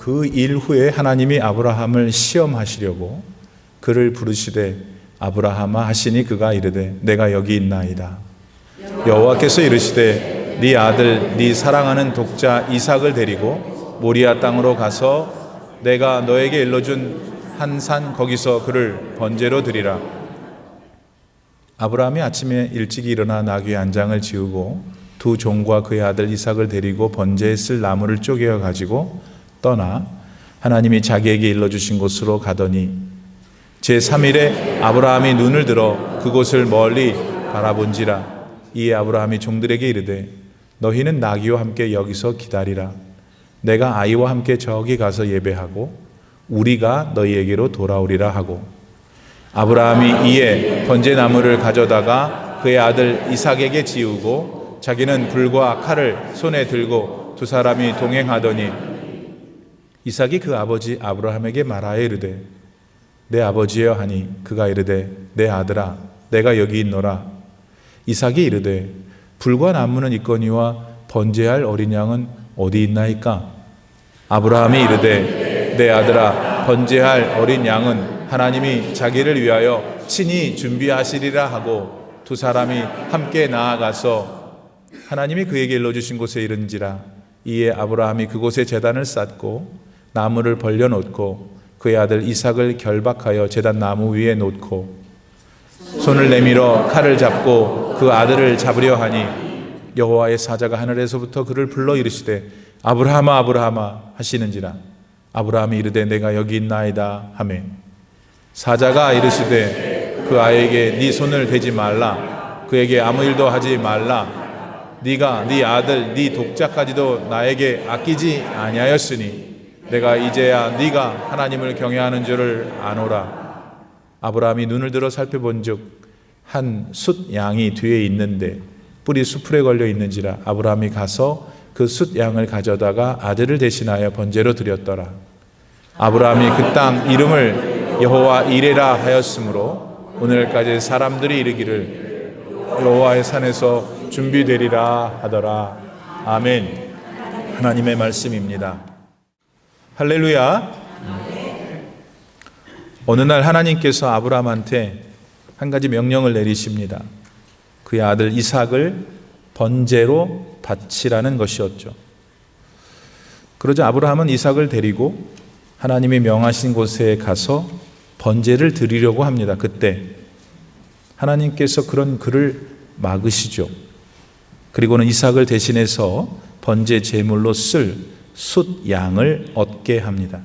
그 일 후에 하나님이 아브라함을 시험하시려고 그를 부르시되 아브라함아 하시니 그가 이르되 내가 여기 있나이다. 여호와께서 이르시되 네 아들 네 사랑하는 독자 이삭을 데리고 모리아 땅으로 가서 내가 너에게 일러준 한 산 거기서 그를 번제로 드리라. 아브라함이 아침에 일찍 일어나 나귀 한 장을 지우고 두 종과 그의 아들 이삭을 데리고 번제에 쓸 나무를 쪼개어 가지고 떠나 하나님이 자기에게 일러주신 곳으로 가더니 제3일에 아브라함이 눈을 들어 그곳을 멀리 바라본지라. 이에 아브라함이 종들에게 이르되 너희는 나귀와 함께 여기서 기다리라. 내가 아이와 함께 저기 가서 예배하고 우리가 너희에게로 돌아오리라 하고 아브라함이 이에 번제나무를 가져다가 그의 아들 이삭에게 지우고 자기는 불과 칼을 손에 들고 두 사람이 동행하더니 이삭이 그 아버지 아브라함에게 말하여 이르되 내 아버지여 하니 그가 이르되 내 아들아 내가 여기 있노라. 이삭이 이르되 불과 나무는 있거니와 번제할 어린 양은 어디 있나이까? 아브라함이 이르되 내 아들아 번제할 어린 양은 하나님이 자기를 위하여 친히 준비하시리라 하고 두 사람이 함께 나아가서 하나님이 그에게 일러주신 곳에 이른지라. 이에 아브라함이 그곳에 제단을 쌓고 나무를 벌려놓고 그의 아들 이삭을 결박하여 제단 나무 위에 놓고 손을 내밀어 칼을 잡고 그 아들을 잡으려 하니 여호와의 사자가 하늘에서부터 그를 불러 이르시되 아브라함아 아브라함아 하시는지라. 아브라함이 이르되 내가 여기 있나이다 하매 사자가 이르시되 그 아이에게 네 손을 대지 말라. 그에게 아무 일도 하지 말라. 네가 네 아들 네 독자까지도 나에게 아끼지 아니하였으니 내가 이제야 네가 하나님을 경외하는 줄을 아노라. 아브라함이 눈을 들어 살펴본즉 한 숫 양이 뒤에 있는데 뿔이 수풀에 걸려 있는지라. 아브라함이 가서 그 숫 양을 가져다가 아들을 대신하여 번제로 드렸더라. 아브라함이 그 땅 이름을 여호와 이레라 하였으므로 오늘까지 사람들이 이르기를 여호와의 산에서 준비되리라 하더라. 아멘. 하나님의 말씀입니다. 할렐루야. 어느 날 하나님께서 아브라함한테 한 가지 명령을 내리십니다. 그의 아들 이삭을 번제로 바치라는 것이었죠. 그러자 아브라함은 이삭을 데리고 하나님이 명하신 곳에 가서 번제를 드리려고 합니다. 그때 하나님께서 그런 그를 막으시죠. 그리고는 이삭을 대신해서 번제 제물로 쓸 숫 양을 얻게 합니다.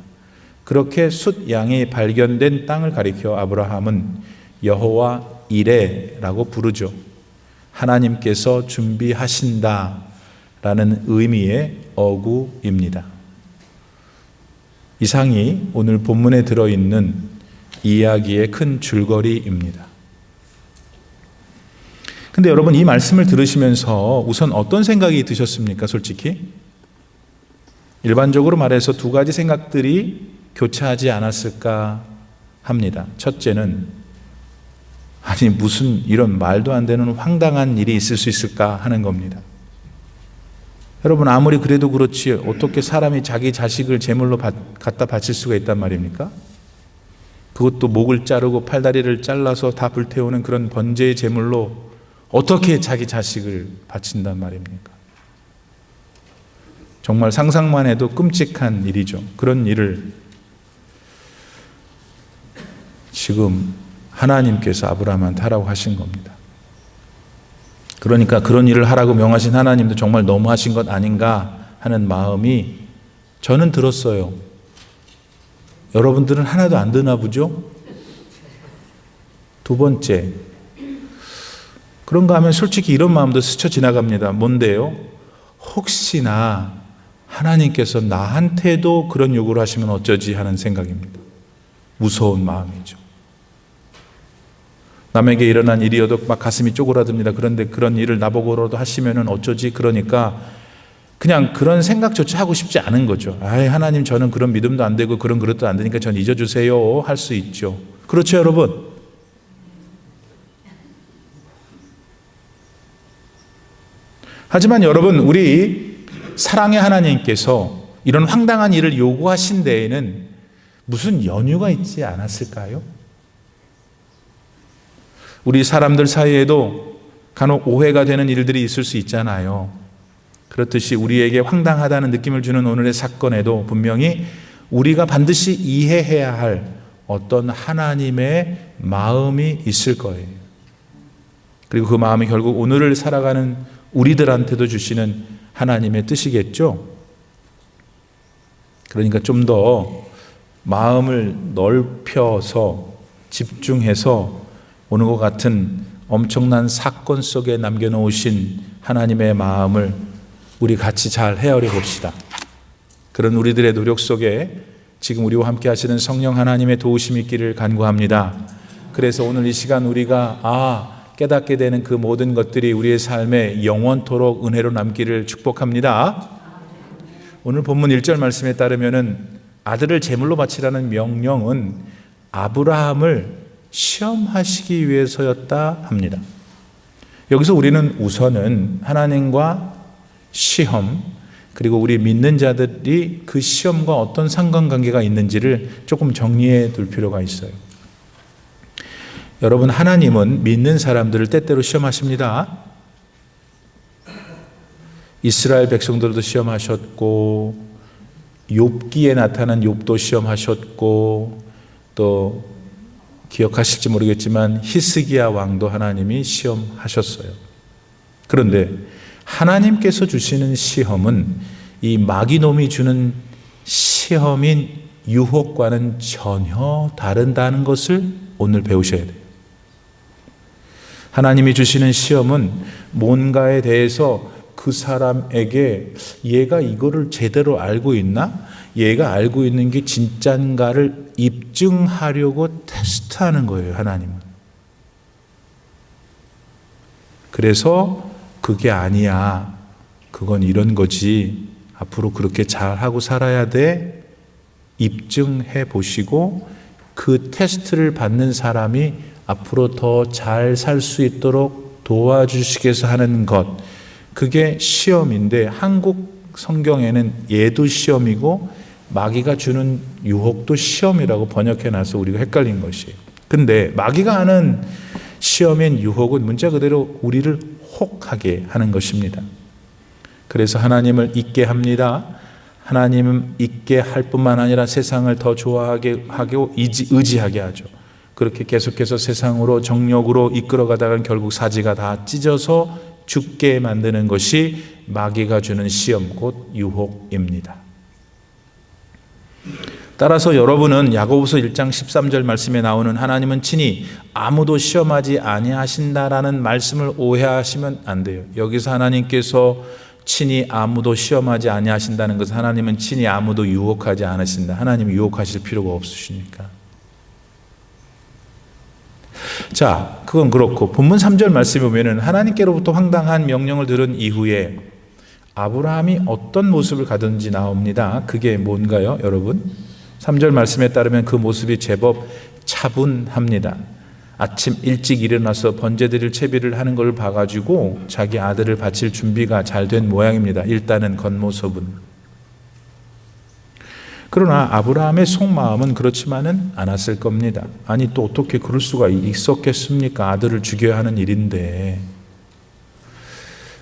그렇게 숫 양이 발견된 땅을 가리켜 아브라함은 여호와 이레라고 부르죠. 하나님께서 준비하신다라는 의미의 어구입니다. 이상이 오늘 본문에 들어있는 이야기의 큰 줄거리입니다. 근데 여러분 이 말씀을 들으시면서 우선 어떤 생각이 드셨습니까? 솔직히 일반적으로 말해서 두 가지 생각들이 교차하지 않았을까 합니다. 첫째는 아니 무슨 이런 말도 안 되는 황당한 일이 있을 수 있을까 하는 겁니다. 여러분 아무리 그래도 그렇지 어떻게 사람이 자기 자식을 제물로 갖다 바칠 수가 있단 말입니까? 그것도 목을 자르고 팔다리를 잘라서 다 불태우는 그런 번제의 제물로 어떻게 자기 자식을 바친단 말입니까? 정말 상상만 해도 끔찍한 일이죠. 그런 일을 지금 하나님께서 아브라함한테 하라고 하신 겁니다. 그러니까 그런 일을 하라고 명하신 하나님도 정말 너무하신 것 아닌가 하는 마음이 저는 들었어요. 여러분들은 하나도 안 드나 보죠? 두 번째, 그런가 하면 솔직히 이런 마음도 스쳐 지나갑니다. 뭔데요? 혹시나 하나님께서 나한테도 그런 요구를 하시면 어쩌지 하는 생각입니다. 무서운 마음이죠. 남에게 일어난 일이어도 막 가슴이 쪼그라듭니다. 그런데 그런 일을 나보고라도 하시면 어쩌지? 그러니까 그냥 그런 생각조차 하고 싶지 않은 거죠. 아이, 하나님 저는 그런 믿음도 안 되고 그런 그릇도 안 되니까 전 잊어주세요 할 수 있죠. 그렇죠 여러분? 하지만 여러분 우리 사랑의 하나님께서 이런 황당한 일을 요구하신 데에는 무슨 연유가 있지 않았을까요? 우리 사람들 사이에도 간혹 오해가 되는 일들이 있을 수 있잖아요. 그렇듯이 우리에게 황당하다는 느낌을 주는 오늘의 사건에도 분명히 우리가 반드시 이해해야 할 어떤 하나님의 마음이 있을 거예요. 그리고 그 마음이 결국 오늘을 살아가는 우리들한테도 주시는 하나님의 뜻이겠죠. 그러니까 좀 더 마음을 넓혀서 집중해서 오늘과 같은 엄청난 사건 속에 남겨놓으신 하나님의 마음을 우리 같이 잘 헤아려 봅시다. 그런 우리들의 노력 속에 지금 우리와 함께 하시는 성령 하나님의 도우심이 있기를 간구합니다. 그래서 오늘 이 시간 우리가 깨닫게 되는 그 모든 것들이 우리의 삶에 영원토록 은혜로 남기를 축복합니다. 오늘 본문 1절 말씀에 따르면은 아들을 제물로 바치라는 명령은 아브라함을 시험하시기 위해서였다 합니다. 여기서 우리는 우선은 하나님과 시험, 그리고 우리 믿는 자들이 그 시험과 어떤 상관관계가 있는지를 조금 정리해 둘 필요가 있어요. 여러분, 하나님은 믿는 사람들을 때때로 시험하십니다. 이스라엘 백성들도 시험하셨고, 욥기에 나타난 욥도 시험하셨고, 또 기억하실지 모르겠지만 히스기야 왕도 하나님이 시험하셨어요. 그런데 하나님께서 주시는 시험은 이 마귀놈이 주는 시험인 유혹과는 전혀 다르다는 것을 오늘 배우셔야 돼요. 하나님이 주시는 시험은 뭔가에 대해서 그 사람에게 얘가 이거를 제대로 알고 있나? 얘가 알고 있는 게 진짠가를 입증하려고 테스트하는 거예요, 하나님은. 그래서 그게 아니야. 그건 이런 거지. 앞으로 그렇게 잘하고 살아야 돼. 입증해 보시고 그 테스트를 받는 사람이 앞으로 더 잘 살 수 있도록 도와주시기 위해서 하는 것. 그게 시험인데 한국 성경에는 얘도 시험이고 마귀가 주는 유혹도 시험이라고 번역해놔서 우리가 헷갈린 것이에요. 근데 마귀가 하는 시험인 유혹은 문자 그대로 우리를 혹하게 하는 것입니다. 그래서 하나님을 잊게 합니다. 하나님은 잊게 할 뿐만 아니라 세상을 더 좋아하게 하고 의지하게 하죠. 그렇게 계속해서 세상으로 정욕으로 이끌어가다가 결국 사지가 다 찢어서 죽게 만드는 것이 마귀가 주는 시험, 곧 유혹입니다. 따라서 여러분은 야고보서 1장 13절 말씀에 나오는 하나님은 친히 아무도 시험하지 아니하신다라는 말씀을 오해하시면 안 돼요. 여기서 하나님께서 친히 아무도 시험하지 아니하신다는 것은 하나님은 친히 아무도 유혹하지 않으신다. 하나님이 유혹하실 필요가 없으시니까. 자, 그건 그렇고 본문 3절 말씀에 보면은 하나님께로부터 황당한 명령을 들은 이후에 아브라함이 어떤 모습을 가든지 나옵니다. 그게 뭔가요, 여러분? 3절 말씀에 따르면 그 모습이 제법 차분합니다. 아침 일찍 일어나서 번제드릴 채비를 하는 걸 봐가지고 자기 아들을 바칠 준비가 잘 된 모양입니다. 일단은 겉모습은. 그러나 아브라함의 속마음은 그렇지만은 않았을 겁니다. 아니 또 어떻게 그럴 수가 있었겠습니까? 아들을 죽여야 하는 일인데.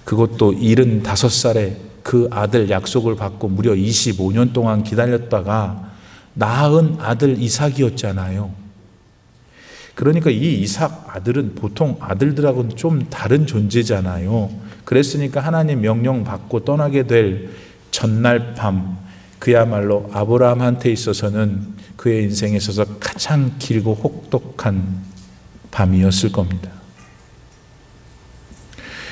그것도 75살에 그 아들 약속을 받고 무려 25년 동안 기다렸다가 낳은 아들 이삭이었잖아요. 그러니까 이 이삭 아들은 보통 아들들하고는 좀 다른 존재잖아요. 그랬으니까 하나님 명령 받고 떠나게 될 전날 밤, 그야말로 아브라함한테 있어서는 그의 인생에 있어서 가장 길고 혹독한 밤이었을 겁니다.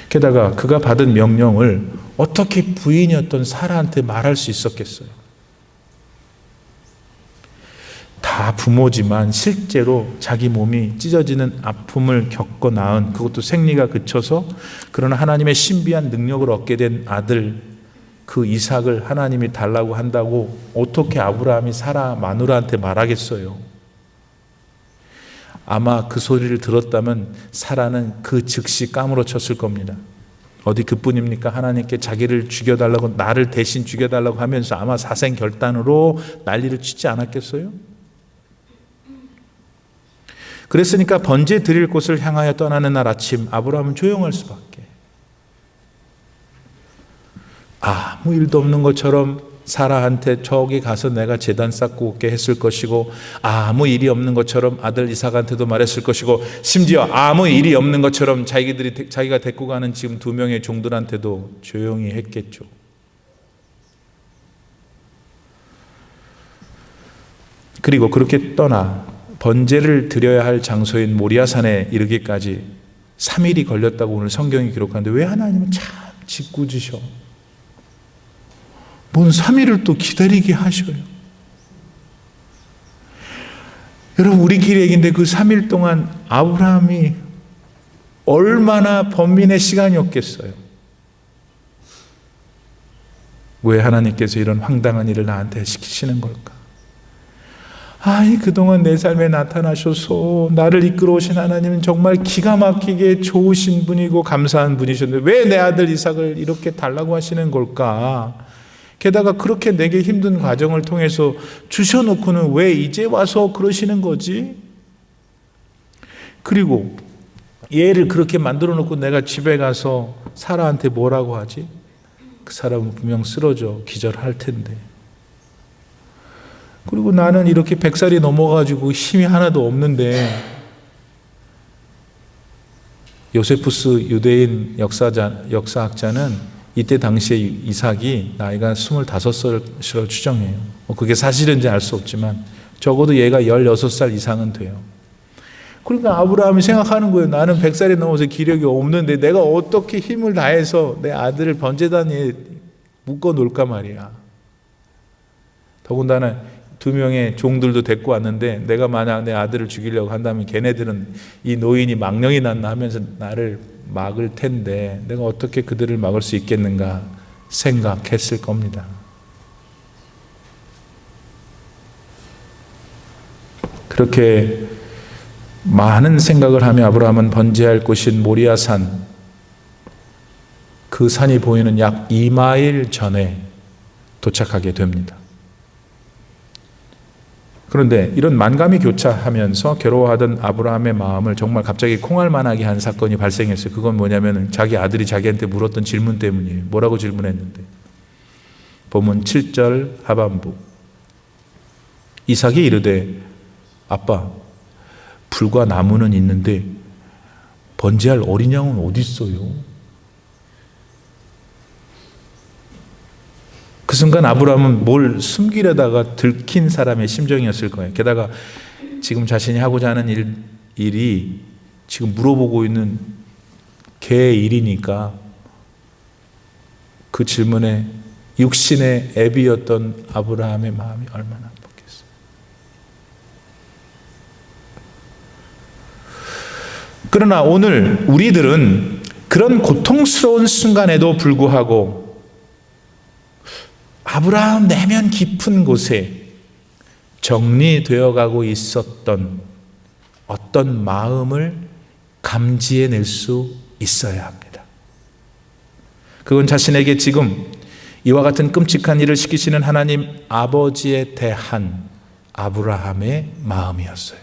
게다가 그가 받은 명령을 어떻게 부인이었던 사라한테 말할 수 있었겠어요? 다 부모지만 실제로 자기 몸이 찢어지는 아픔을 겪어 낳은, 그것도 생리가 그쳐서 그러나 하나님의 신비한 능력을 얻게 된 아들, 그 이삭을 하나님이 달라고 한다고 어떻게 아브라함이 사라 마누라한테 말하겠어요? 아마 그 소리를 들었다면 사라는 그 즉시 까무러쳤을 겁니다. 어디 그뿐입니까? 하나님께 자기를 죽여달라고, 나를 대신 죽여달라고 하면서 아마 사생결단으로 난리를 치지 않았겠어요? 그랬으니까 번제 드릴 곳을 향하여 떠나는 날 아침 아브라함은 조용할 수밖에. 아무 일도 없는 것처럼 사라한테 저기 가서 내가 제단 쌓고 올게 했을 것이고, 아무 일이 없는 것처럼 아들 이삭한테도 말했을 것이고, 심지어 아무 일이 없는 것처럼 자기가 데리고 가는 지금 2명의 종들한테도 조용히 했겠죠. 그리고 그렇게 떠나 번제를 드려야 할 장소인 모리아산에 이르기까지 3일이 걸렸다고 오늘 성경이 기록하는데, 왜 하나님은 참 짓궂으셔. 뭔 3일을 또 기다리게 하셔요. 여러분, 우리끼리 얘기인데 그 3일 동안 아브라함이 얼마나 번민의 시간이었겠어요. 왜 하나님께서 이런 황당한 일을 나한테 시키시는 걸까? 그동안 내 삶에 나타나셔서 나를 이끌어 오신 하나님은 정말 기가 막히게 좋으신 분이고 감사한 분이셨는데 왜 내 아들 이삭을 이렇게 달라고 하시는 걸까? 게다가 그렇게 내게 힘든 과정을 통해서 주셔놓고는 왜 이제 와서 그러시는 거지? 그리고 얘를 그렇게 만들어 놓고 내가 집에 가서 사라한테 뭐라고 하지? 그 사람은 분명 쓰러져 기절할 텐데. 그리고 나는 이렇게 100살이 넘어가지고 힘이 하나도 없는데, 요세푸스 유대인 역사학자는 이때 당시에 이삭이 나이가 25살이라고 추정해요. 그게 사실인지 알 수 없지만 적어도 얘가 16살 이상은 돼요. 그러니까 아브라함이 생각하는 거예요. 나는 100살이 넘어서 기력이 없는데 내가 어떻게 힘을 다해서 내 아들을 번제단에 묶어 놓을까 말이야. 더군다나 2명의 종들도 데리고 왔는데 내가 만약 내 아들을 죽이려고 한다면 걔네들은 이 노인이 망령이 났나 하면서 나를 막을 텐데 내가 어떻게 그들을 막을 수 있겠는가 생각했을 겁니다. 그렇게 많은 생각을 하며 아브라함은 번제할 곳인 모리아산, 그 산이 보이는 약 2마일 전에 도착하게 됩니다. 그런데 이런 만감이 교차하면서 괴로워하던 아브라함의 마음을 정말 갑자기 콩알만하게 한 사건이 발생했어요. 그건 뭐냐면 자기 아들이 자기한테 물었던 질문 때문이에요. 뭐라고 질문했는데, 본문 7절 하반부, 이삭이 이르되 아빠, 불과 나무는 있는데 번제할 어린 양은 어디 있어요? 그 순간 아브라함은 뭘 숨기려다가 들킨 사람의 심정이었을 거예요. 게다가 지금 자신이 하고자 하는 일이 지금 물어보고 있는 개의 일이니까 그 질문에 육신의 애비였던 아브라함의 마음이 얼마나 아팠겠어요. 그러나 오늘 우리들은 그런 고통스러운 순간에도 불구하고 아브라함 내면 깊은 곳에 정리되어 가고 있었던 어떤 마음을 감지해낼 수 있어야 합니다. 그건 자신에게 지금 이와 같은 끔찍한 일을 시키시는 하나님 아버지에 대한 아브라함의 마음이었어요.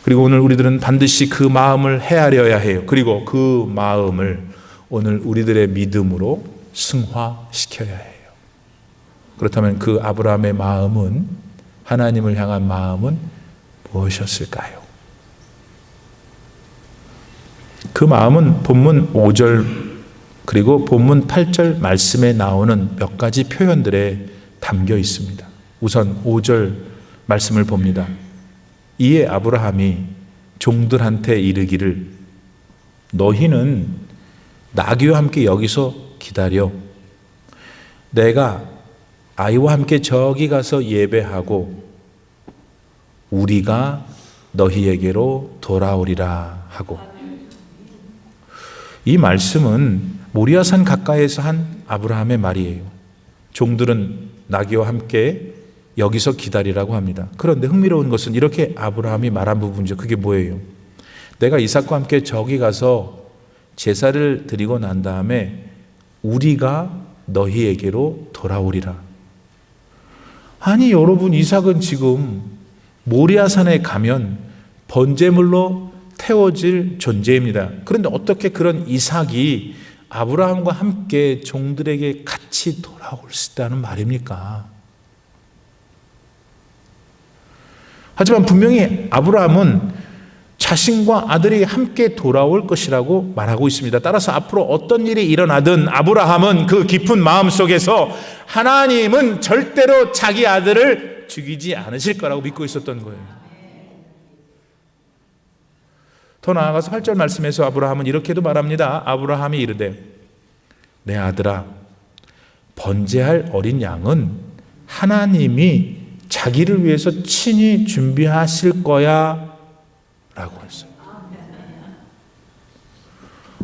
그리고 오늘 우리들은 반드시 그 마음을 헤아려야 해요. 그리고 그 마음을 오늘 우리들의 믿음으로 승화시켜야 해요. 그렇다면 그 아브라함의 마음은, 하나님을 향한 마음은 무엇이었을까요? 그 마음은 본문 5절 그리고 본문 8절 말씀에 나오는 몇 가지 표현들에 담겨 있습니다. 우선 5절 말씀을 봅니다. 이에 아브라함이 종들한테 이르기를 너희는 나귀와 함께 여기서 기다려. 내가 아이와 함께 저기 가서 예배하고 우리가 너희에게로 돌아오리라 하고. 이 말씀은 모리아산 가까이에서 한 아브라함의 말이에요. 종들은 나귀와 함께 여기서 기다리라고 합니다. 그런데 흥미로운 것은 이렇게 아브라함이 말한 부분이죠. 그게 뭐예요? 내가 이삭과 함께 저기 가서 제사를 드리고 난 다음에 우리가 너희에게로 돌아오리라. 아니 여러분, 이삭은 지금 모리아산에 가면 번제물로 태워질 존재입니다. 그런데 어떻게 그런 이삭이 아브라함과 함께 종들에게 같이 돌아올 수 있다는 말입니까? 하지만 분명히 아브라함은 자신과 아들이 함께 돌아올 것이라고 말하고 있습니다. 따라서 앞으로 어떤 일이 일어나든 아브라함은 그 깊은 마음 속에서 하나님은 절대로 자기 아들을 죽이지 않으실 거라고 믿고 있었던 거예요. 더 나아가서 8절 말씀에서 아브라함은 이렇게도 말합니다. 아브라함이 이르되 내 아들아, 번제할 어린 양은 하나님이 자기를 위해서 친히 준비하실 거야 라고 했어요.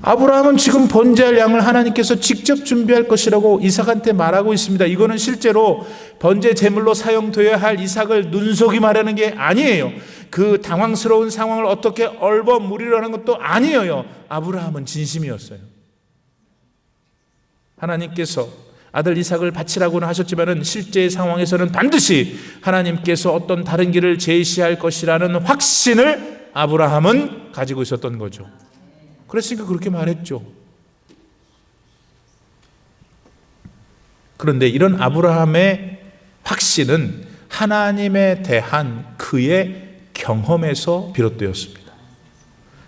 아브라함은 지금 번제할 양을 하나님께서 직접 준비할 것이라고 이삭한테 말하고 있습니다. 이거는 실제로 번제 제물로 사용되어야 할 이삭을 눈속임하려는 게 아니에요. 그 당황스러운 상황을 어떻게 얼버무리려는 것도 아니에요. 아브라함은 진심이었어요. 하나님께서 아들 이삭을 바치라고는 하셨지만 실제 상황에서는 반드시 하나님께서 어떤 다른 길을 제시할 것이라는 확신을 아브라함은 가지고 있었던 거죠. 그랬으니까 그렇게 말했죠. 그런데 이런 아브라함의 확신은 하나님에 대한 그의 경험에서 비롯되었습니다.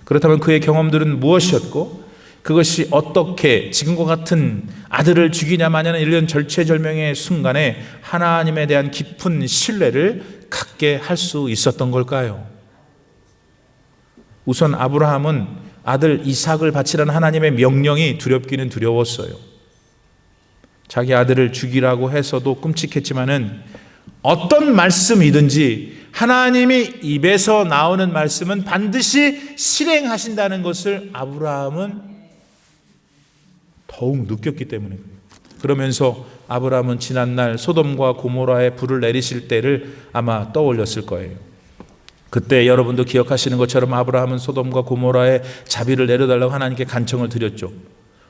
그렇다면 그의 경험들은 무엇이었고 그것이 어떻게 지금과 같은 아들을 죽이냐 마냐는 이런 절체절명의 순간에 하나님에 대한 깊은 신뢰를 갖게 할 수 있었던 걸까요? 우선 아브라함은 아들 이삭을 바치라는 하나님의 명령이 두렵기는 두려웠어요. 자기 아들을 죽이라고 해서도 끔찍했지만은 어떤 말씀이든지 하나님이 입에서 나오는 말씀은 반드시 실행하신다는 것을 아브라함은 더욱 느꼈기 때문에 그래요. 그러면서 아브라함은 지난날 소돔과 고모라에 불을 내리실 때를 아마 떠올렸을 거예요. 그때 여러분도 기억하시는 것처럼 아브라함은 소돔과 고모라에 자비를 내려달라고 하나님께 간청을 드렸죠.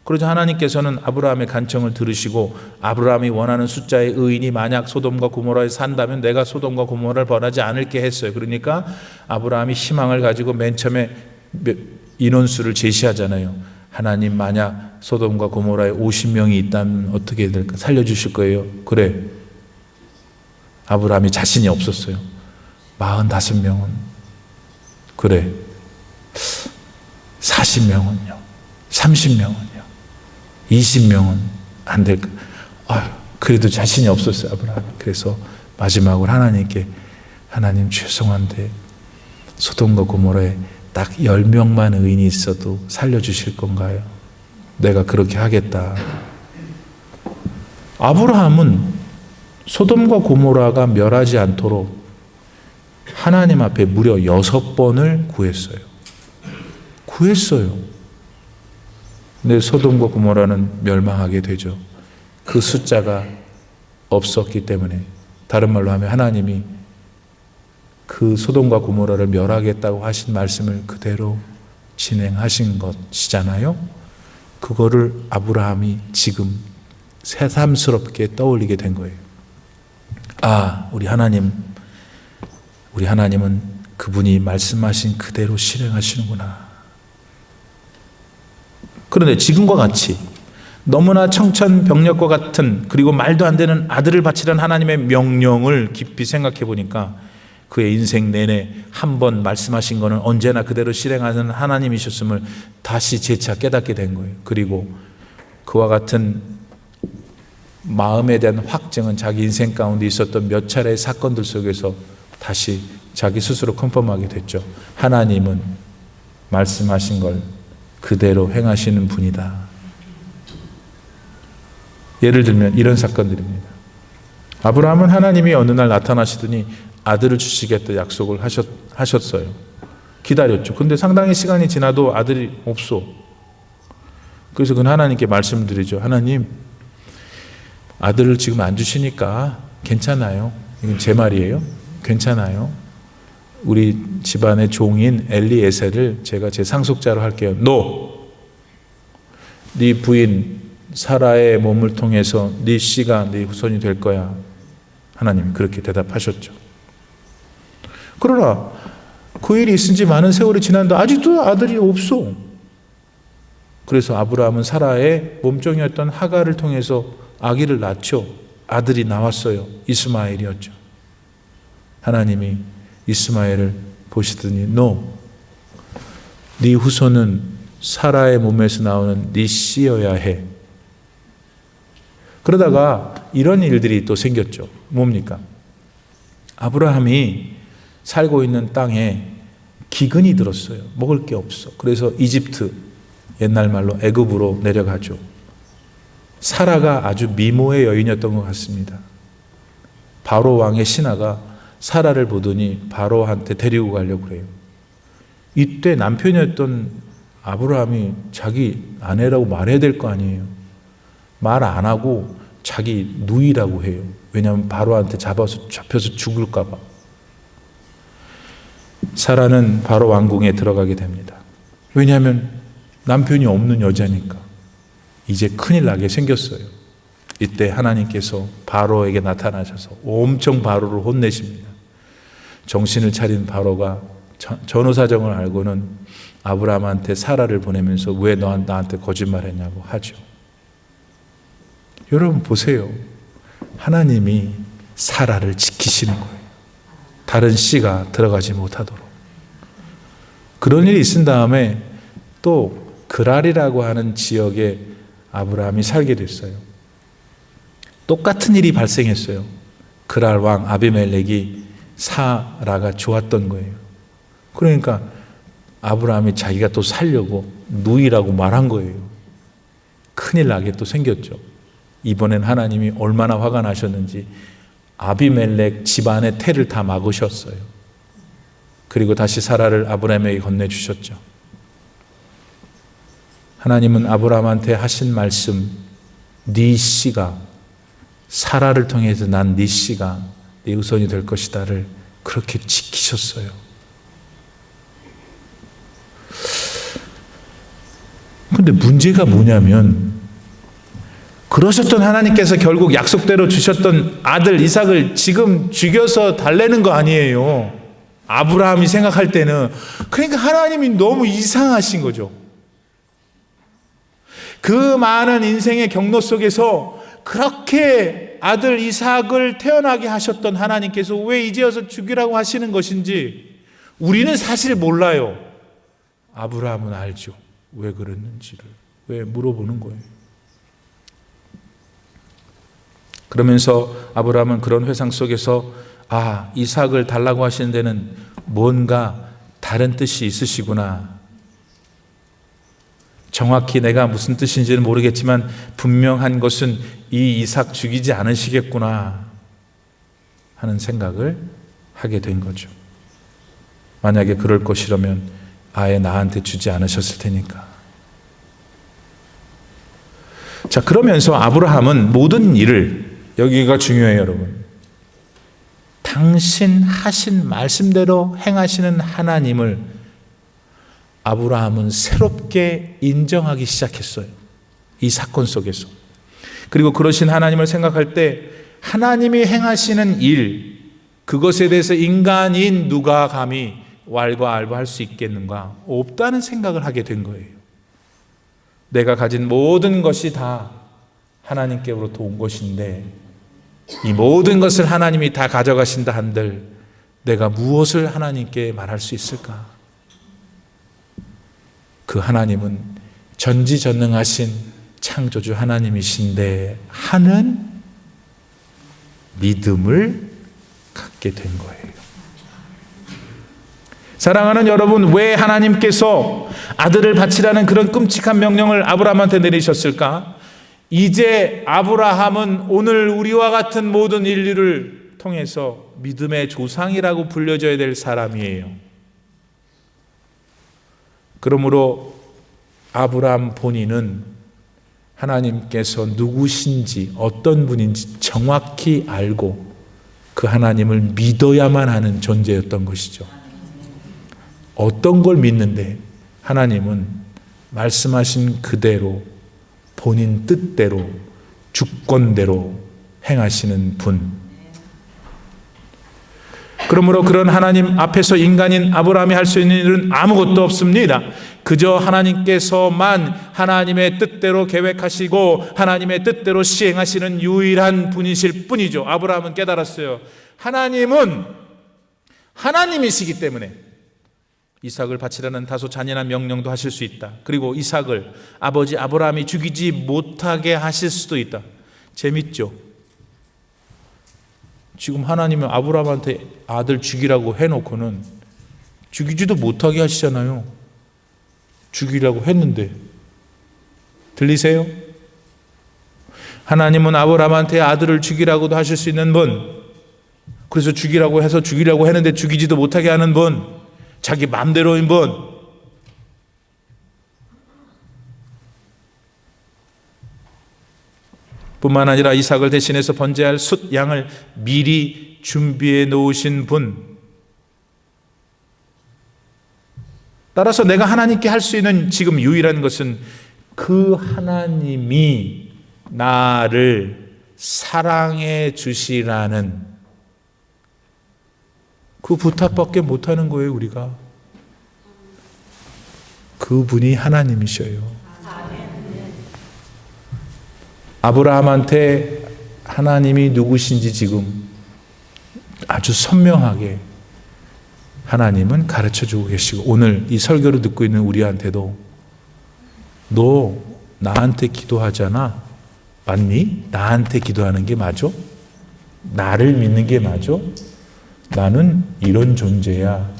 그러자 하나님께서는 아브라함의 간청을 들으시고 아브라함이 원하는 숫자의 의인이 만약 소돔과 고모라에 산다면 내가 소돔과 고모라를 벌하지 않을게 했어요. 그러니까 아브라함이 희망을 가지고 맨 처음에 인원수를 제시하잖아요. 하나님 만약 소돔과 고모라에 50명이 있다면 어떻게 될까? 살려주실 거예요. 그래. 아브라함이 자신이 없었어요. 45명은 그래. 40명은요. 30명은요. 20명은 안 될까? 그래도 자신이 없었어요, 아브라함. 그래서 마지막으로 하나님께 하나님 죄송한데 소돔과 고모라에 딱 10명만 의인이 있어도 살려주실 건가요? 내가 그렇게 하겠다. 아브라함은 소돔과 고모라가 멸하지 않도록 하나님 앞에 무려 6번을 구했어요. 근데 소돔과 고모라는 멸망하게 되죠. 그 숫자가 없었기 때문에, 다른 말로 하면 하나님이 그 소돔과 고모라를 멸하겠다고 하신 말씀을 그대로 진행하신 것이잖아요. 그거를 아브라함이 지금 새삼스럽게 떠올리게 된 거예요. 우리 하나님은 그분이 말씀하신 그대로 실행하시는구나. 그런데 지금과 같이 너무나 청천벽력과 같은, 그리고 말도 안 되는 아들을 바치라는 하나님의 명령을 깊이 생각해 보니까 그의 인생 내내 한 번 말씀하신 것은 언제나 그대로 실행하는 하나님이셨음을 다시 재차 깨닫게 된 거예요. 그리고 그와 같은 마음에 대한 확증은 자기 인생 가운데 있었던 몇 차례의 사건들 속에서 다시 자기 스스로 컨펌하게 됐죠. 하나님은 말씀하신 걸 그대로 행하시는 분이다. 예를 들면 이런 사건들입니다. 아브라함은 하나님이 어느 날 나타나시더니 아들을 주시겠다 약속을 하셨어요. 기다렸죠. 근데 상당히 시간이 지나도 아들이 없어. 그래서 그는 하나님께 말씀을 드리죠. 하나님, 아들을 지금 안 주시니까 괜찮아요. 이건 제 말이에요. 괜찮아요. 우리 집안의 종인 엘리에셀을 제가 제 상속자로 할게요. 네 부인 사라의 몸을 통해서 네 씨가 네 후손이 될 거야. 하나님 그렇게 대답하셨죠. 그러나 그 일이 있은 지 많은 세월이 지났는데 아직도 아들이 없어. 그래서 아브라함은 사라의 몸종이었던 하가를 통해서 아기를 낳죠. 아들이 나왔어요. 이스마엘이었죠. 하나님이 이스마엘을 보시더니 네 후손은 사라의 몸에서 나오는 네 씨여야 해. 그러다가 이런 일들이 또 생겼죠. 뭡니까? 아브라함이 살고 있는 땅에 기근이 들었어요. 먹을 게 없어. 그래서 이집트, 옛날 말로 애굽으로 내려가죠. 사라가 아주 미모의 여인이었던 것 같습니다. 바로 왕의 신하가 사라를 보더니 바로한테 데리고 가려고 그래요. 이때 남편이었던 아브라함이 자기 아내라고 말해야 될 거 아니에요. 말 안 하고 자기 누이라고 해요. 왜냐하면 바로한테 잡혀서 죽을까 봐. 사라는 바로 왕궁에 들어가게 됩니다. 왜냐하면 남편이 없는 여자니까. 이제 큰일 나게 생겼어요. 이때 하나님께서 바로에게 나타나셔서 엄청 바로를 혼내십니다. 정신을 차린 바로가 전후사정을 알고는 아브라함한테 사라를 보내면서 왜 나한테 거짓말했냐고 하죠. 여러분 보세요. 하나님이 사라를 지키시는 거예요. 다른 씨가 들어가지 못하도록. 그런 일이 있은 다음에 또 그랄이라고 하는 지역에 아브라함이 살게 됐어요. 똑같은 일이 발생했어요. 그랄 왕 아비멜렉이 사라가 좋았던 거예요. 그러니까 아브라함이 자기가 또 살려고 누이라고 말한 거예요. 큰일 나게 또 생겼죠. 이번엔 하나님이 얼마나 화가 나셨는지 아비멜렉 집안의 태를 다 막으셨어요. 그리고 다시 사라를 아브라함에게 건네주셨죠. 하나님은 아브라함한테 하신 말씀, 네 씨가 사라를 통해서 난 네 씨가 네 후손이 될 것이다를 그렇게 지키셨어요. 그런데 문제가 뭐냐면 그러셨던 하나님께서 결국 약속대로 주셨던 아들 이삭을 지금 죽여서 달래는 거 아니에요. 아브라함이 생각할 때는. 그러니까 하나님이 너무 이상하신 거죠. 그 많은 인생의 경로 속에서 그렇게 아들 이삭을 태어나게 하셨던 하나님께서 왜 이제 와서 죽이라고 하시는 것인지 우리는 사실 몰라요. 아브라함은 알죠. 왜 그랬는지를. 왜 물어보는 거예요. 그러면서 아브라함은 그런 회상 속에서 이삭을 달라고 하시는 데는 뭔가 다른 뜻이 있으시구나. 정확히 내가 무슨 뜻인지는 모르겠지만 분명한 것은 이 이삭 죽이지 않으시겠구나 하는 생각을 하게 된 거죠. 만약에 그럴 것이라면 아예 나한테 주지 않으셨을 테니까. 자, 그러면서 아브라함은 모든 일을, 여기가 중요해요, 여러분. 당신 하신 말씀대로 행하시는 하나님을 아브라함은 새롭게 인정하기 시작했어요. 이 사건 속에서. 그리고 그러신 하나님을 생각할 때 하나님이 행하시는 일, 그것에 대해서 인간인 누가 감히 왈가왈부할 수 있겠는가? 없다는 생각을 하게 된 거예요. 내가 가진 모든 것이 다 하나님께로부터 온 것인데 이 모든 것을 하나님이 다 가져가신다 한들 내가 무엇을 하나님께 말할 수 있을까? 그 하나님은 전지전능하신 창조주 하나님이신데 하는 믿음을 갖게 된 거예요. 사랑하는 여러분, 왜 하나님께서 아들을 바치라는 그런 끔찍한 명령을 아브라함한테 내리셨을까? 이제 아브라함은 오늘 우리와 같은 모든 인류를 통해서 믿음의 조상이라고 불려져야 될 사람이에요. 그러므로 아브라함 본인은 하나님께서 누구신지 어떤 분인지 정확히 알고 그 하나님을 믿어야만 하는 존재였던 것이죠. 어떤 걸 믿는데 하나님은 말씀하신 그대로 본인 뜻대로 주권대로 행하시는 분. 그러므로 그런 하나님 앞에서 인간인 아브라함이 할 수 있는 일은 아무것도 없습니다. 그저 하나님께서만 하나님의 뜻대로 계획하시고 하나님의 뜻대로 시행하시는 유일한 분이실 뿐이죠. 아브라함은 깨달았어요. 하나님은 하나님이시기 때문에 이삭을 바치라는 다소 잔인한 명령도 하실 수 있다. 그리고 이삭을 아버지 아브라함이 죽이지 못하게 하실 수도 있다. 재밌죠? 지금 하나님은 아브라함한테 아들 죽이라고 해놓고는 죽이지도 못하게 하시잖아요. 죽이라고 했는데. 들리세요? 하나님은 아브라함한테 아들을 죽이라고도 하실 수 있는 분, 그래서 죽이라고 해서 죽이려고 했는데 죽이지도 못하게 하는 분, 자기 마음대로인 분. 뿐만 아니라 이삭을 대신해서 번제할 숫 양을 미리 준비해 놓으신 분. 따라서 내가 하나님께 할 수 있는 지금 유일한 것은 그 하나님이 나를 사랑해 주시라는 그 부탁밖에 못하는 거예요. 우리가 그분이 하나님이셔요. 아브라함한테 하나님이 누구신지 지금 아주 선명하게 하나님은 가르쳐주고 계시고, 오늘 이 설교를 듣고 있는 우리한테도 너 나한테 기도하잖아. 맞니? 나한테 기도하는 게 맞아? 나를 믿는 게 맞아? 나는 이런 존재야.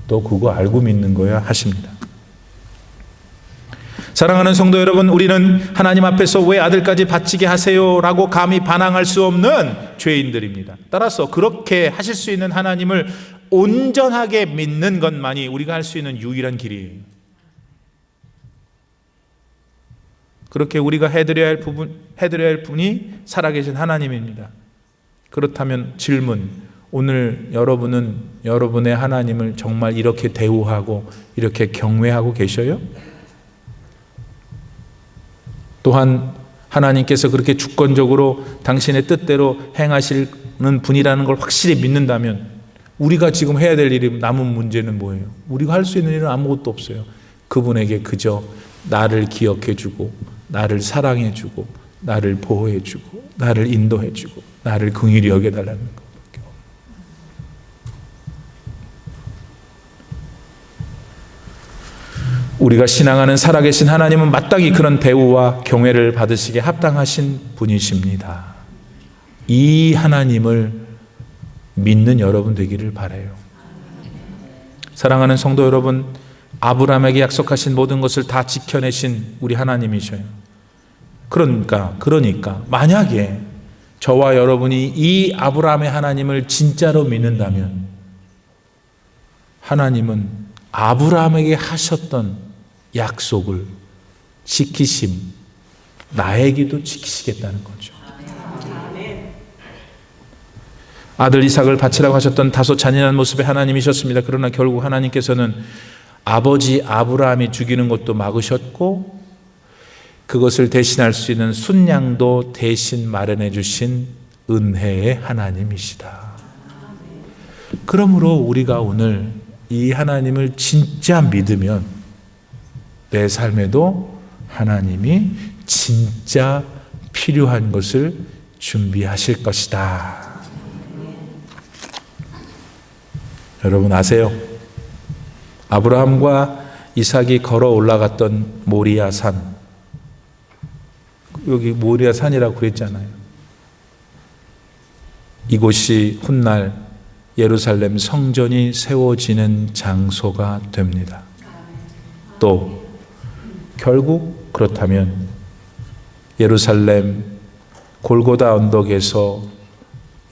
너 그거 알고 믿는 거야? 하십니다. 사랑하는 성도 여러분, 우리는 하나님 앞에서 왜 아들까지 바치게 하세요? 라고 감히 반항할 수 없는 죄인들입니다. 따라서 그렇게 하실 수 있는 하나님을 온전하게 믿는 것만이 우리가 할 수 있는 유일한 길이에요. 그렇게 우리가 해드려야 할 분이 살아계신 하나님입니다. 그렇다면 질문, 오늘 여러분은 여러분의 하나님을 정말 이렇게 대우하고 이렇게 경외하고 계셔요? 또한 하나님께서 그렇게 주권적으로 당신의 뜻대로 행하시는 분이라는 걸 확실히 믿는다면 우리가 지금 해야 될 일이 남은 문제는 뭐예요? 우리가 할 수 있는 일은 아무것도 없어요. 그분에게 그저 나를 기억해주고 나를 사랑해주고 나를 보호해주고 나를 인도해주고 나를 긍휼히 여겨달라는 것. 우리가 신앙하는 살아계신 하나님은 마땅히 그런 대우와 경외를 받으시기에 합당하신 분이십니다. 이 하나님을 믿는 여러분 되기를 바라요. 사랑하는 성도 여러분, 아브라함에게 약속하신 모든 것을 다 지켜내신 우리 하나님이셔요. 그러니까 만약에 저와 여러분이 이 아브라함의 하나님을 진짜로 믿는다면 하나님은 아브라함에게 하셨던 약속을 지키심, 나에게도 지키시겠다는 거죠. 아들 이삭을 바치라고 하셨던 다소 잔인한 모습의 하나님이셨습니다. 그러나 결국 하나님께서는 아버지 아브라함이 죽이는 것도 막으셨고 그것을 대신할 수 있는 순양도 대신 마련해 주신 은혜의 하나님이시다. 그러므로 우리가 오늘 이 하나님을 진짜 믿으면 내 삶에도 하나님이 진짜 필요한 것을 준비하실 것이다. 여러분 아세요? 아브라함과 이삭이 걸어 올라갔던 모리아 산, 여기 모리아 산이라고 그랬잖아요. 이곳이 훗날 예루살렘 성전이 세워지는 장소가 됩니다. 또 결국 그렇다면 예루살렘 골고다 언덕에서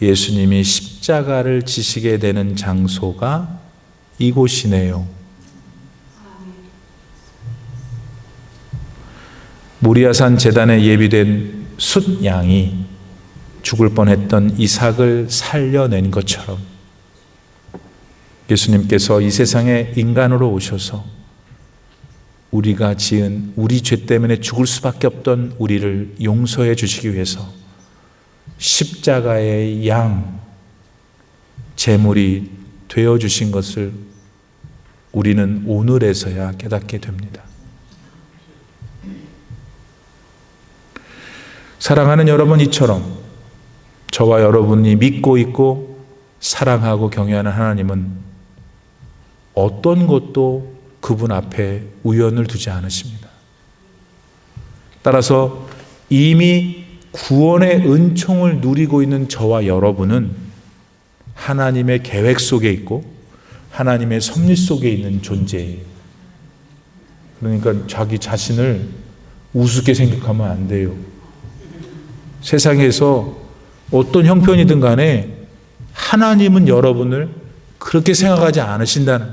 예수님이 십자가를 지시게 되는 장소가 이곳이네요. 모리아산 제단에 예비된 숫 양이 죽을 뻔했던 이삭을 살려낸 것처럼 예수님께서 이 세상에 인간으로 오셔서 우리가 지은 우리 죄 때문에 죽을 수밖에 없던 우리를 용서해 주시기 위해서 십자가의 양 제물이 되어 주신 것을 우리는 오늘에서야 깨닫게 됩니다. 사랑하는 여러분, 이처럼 저와 여러분이 믿고 있고 사랑하고 경외하는 하나님은 어떤 것도 그분 앞에 우연을 두지 않으십니다. 따라서 이미 구원의 은총을 누리고 있는 저와 여러분은 하나님의 계획 속에 있고 하나님의 섭리 속에 있는 존재예요. 그러니까 자기 자신을 우습게 생각하면 안 돼요. 세상에서 어떤 형편이든 간에 하나님은 여러분을 그렇게 생각하지 않으신다는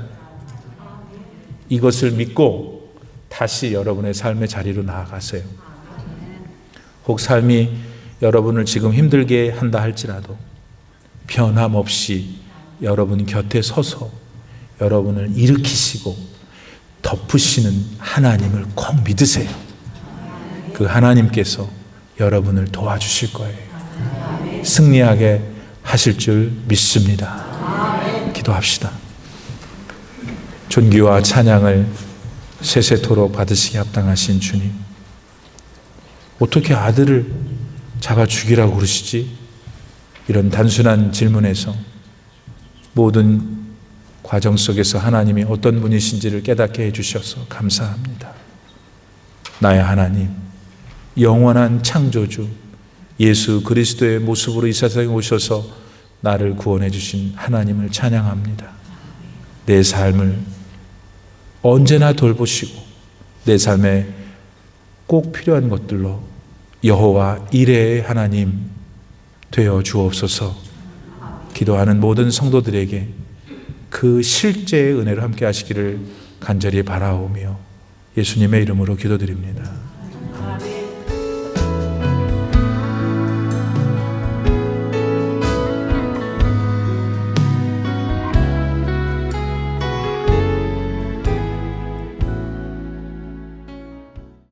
이것을 믿고 다시 여러분의 삶의 자리로 나아가세요. 혹 삶이 여러분을 지금 힘들게 한다 할지라도 변함없이 여러분 곁에 서서 여러분을 일으키시고 덮으시는 하나님을 꼭 믿으세요. 그 하나님께서 여러분을 도와주실 거예요. 승리하게 하실 줄 믿습니다. 기도합시다. 존귀와 찬양을 세세토록 받으시기 합당하신 주님, 어떻게 아들을 잡아 죽이라고 그러시지? 이런 단순한 질문에서 모든 과정 속에서 하나님이 어떤 분이신지를 깨닫게 해주셔서 감사합니다. 나의 하나님, 영원한 창조주 예수 그리스도의 모습으로 이 세상에 오셔서 나를 구원해 주신 하나님을 찬양합니다. 내 삶을 언제나 돌보시고 내 삶에 꼭 필요한 것들로 여호와 이레의 하나님 되어 주옵소서. 기도하는 모든 성도들에게 그 실제의 은혜로 함께 하시기를 간절히 바라오며 예수님의 이름으로 기도드립니다.